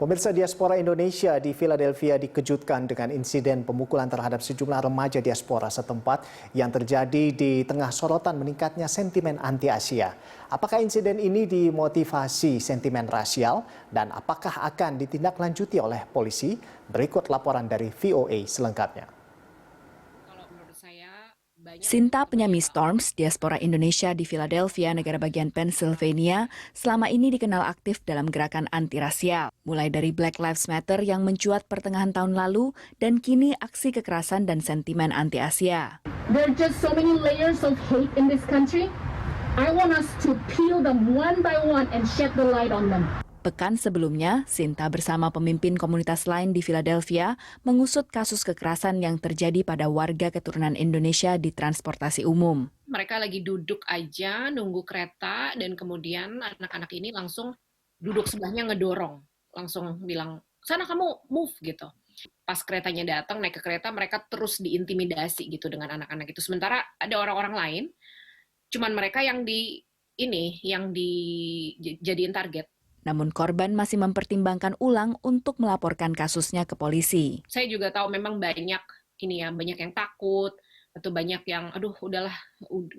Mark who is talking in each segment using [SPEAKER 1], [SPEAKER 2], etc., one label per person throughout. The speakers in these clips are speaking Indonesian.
[SPEAKER 1] Pemirsa, diaspora Indonesia di Philadelphia dikejutkan dengan insiden pemukulan terhadap sejumlah remaja diaspora setempat yang terjadi di tengah sorotan meningkatnya sentimen anti-Asia. Apakah insiden ini dimotivasi sentimen rasial dan apakah akan ditindaklanjuti oleh polisi? Berikut laporan dari VOA selengkapnya.
[SPEAKER 2] Sinta, penyanyi Storms, diaspora Indonesia di Philadelphia, negara bagian Pennsylvania, selama ini dikenal aktif dalam gerakan anti-rasial. Mulai dari Black Lives Matter yang mencuat pertengahan tahun lalu, dan kini aksi kekerasan dan sentimen anti-Asia.
[SPEAKER 3] There are just so many layers of hate in this country. I want us to peel them one by one and shed the light on them.
[SPEAKER 2] Pekan sebelumnya, Sinta bersama pemimpin komunitas lain di Philadelphia mengusut kasus kekerasan yang terjadi pada warga keturunan Indonesia di transportasi umum.
[SPEAKER 4] Mereka lagi duduk aja, nunggu kereta, dan kemudian anak-anak ini langsung duduk sebelahnya ngedorong. Langsung bilang, sana kamu move gitu. Pas keretanya datang, naik ke kereta, mereka terus diintimidasi gitu dengan anak-anak itu. Sementara ada orang-orang lain, cuman mereka yang dijadiin target.
[SPEAKER 2] Namun korban masih mempertimbangkan ulang untuk melaporkan kasusnya ke polisi.
[SPEAKER 4] Saya juga tahu memang banyak yang takut atau banyak yang aduh udahlah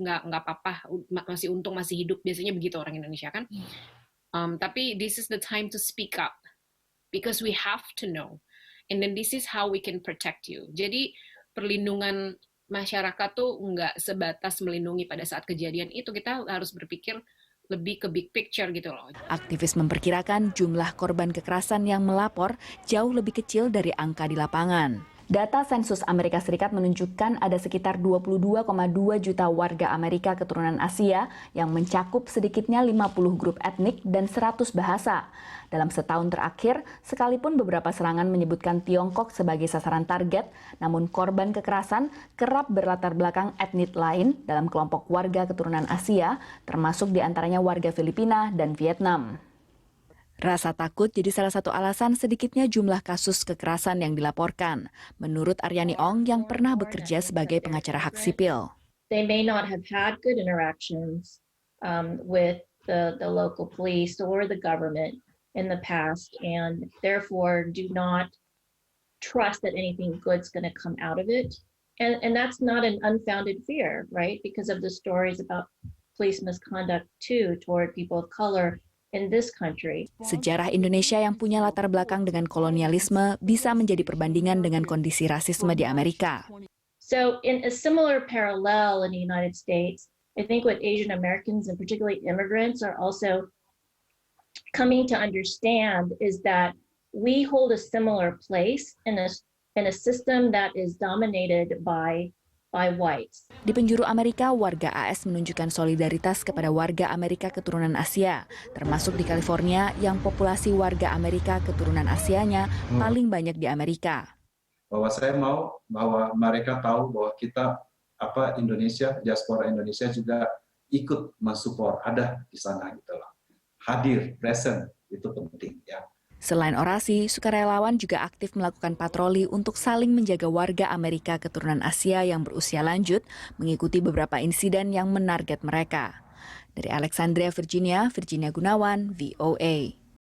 [SPEAKER 4] nggak apa-apa, masih untung masih hidup, biasanya begitu orang Indonesia kan. Tapi this is the time to speak up because we have to know and then this is how we can protect you. Jadi perlindungan masyarakat tuh nggak sebatas melindungi pada saat kejadian itu, kita harus berpikir lebih ke big picture gitu loh.
[SPEAKER 2] Aktivis memperkirakan jumlah korban kekerasan yang melapor jauh lebih kecil dari angka di lapangan. Data sensus Amerika Serikat menunjukkan ada sekitar 22,2 juta warga Amerika keturunan Asia yang mencakup sedikitnya 50 grup etnik dan 100 bahasa. Dalam setahun terakhir, sekalipun beberapa serangan menyebutkan Tiongkok sebagai sasaran target, namun korban kekerasan kerap berlatar belakang etnik lain dalam kelompok warga keturunan Asia, termasuk diantaranya warga Filipina dan Vietnam. Rasa takut jadi salah satu alasan sedikitnya jumlah kasus kekerasan yang dilaporkan, menurut Aryani Ong yang pernah bekerja sebagai pengacara hak sipil.
[SPEAKER 5] They may not have had good interactions with the local police or the government in the past, and therefore do not trust that anything good's going to come out of it. And that's not an unfounded fear, right? Because of the stories about police misconduct too toward people of color in this country.
[SPEAKER 2] Sejarah Indonesia yang punya latar belakang dengan kolonialisme bisa menjadi perbandingan dengan kondisi rasisme di Amerika.
[SPEAKER 5] So in a similar parallel in the United States, I think what Asian Americans and particularly immigrants are also coming to understand is that we hold a similar place in a system that is dominated by whites.
[SPEAKER 2] Di penjuru Amerika, warga AS menunjukkan solidaritas kepada warga Amerika keturunan Asia, termasuk di California yang populasi warga Amerika keturunan Asianya paling banyak di Amerika.
[SPEAKER 6] Bahwa saya mau bahwa mereka tahu bahwa kita Indonesia, diaspora Indonesia juga ikut mensupport, ada di sana gitu loh. Hadir, present, itu penting ya.
[SPEAKER 2] Selain orasi, sukarelawan juga aktif melakukan patroli untuk saling menjaga warga Amerika keturunan Asia yang berusia lanjut, mengikuti beberapa insiden yang menarget mereka. Dari Alexandria, Virginia Gunawan, VOA.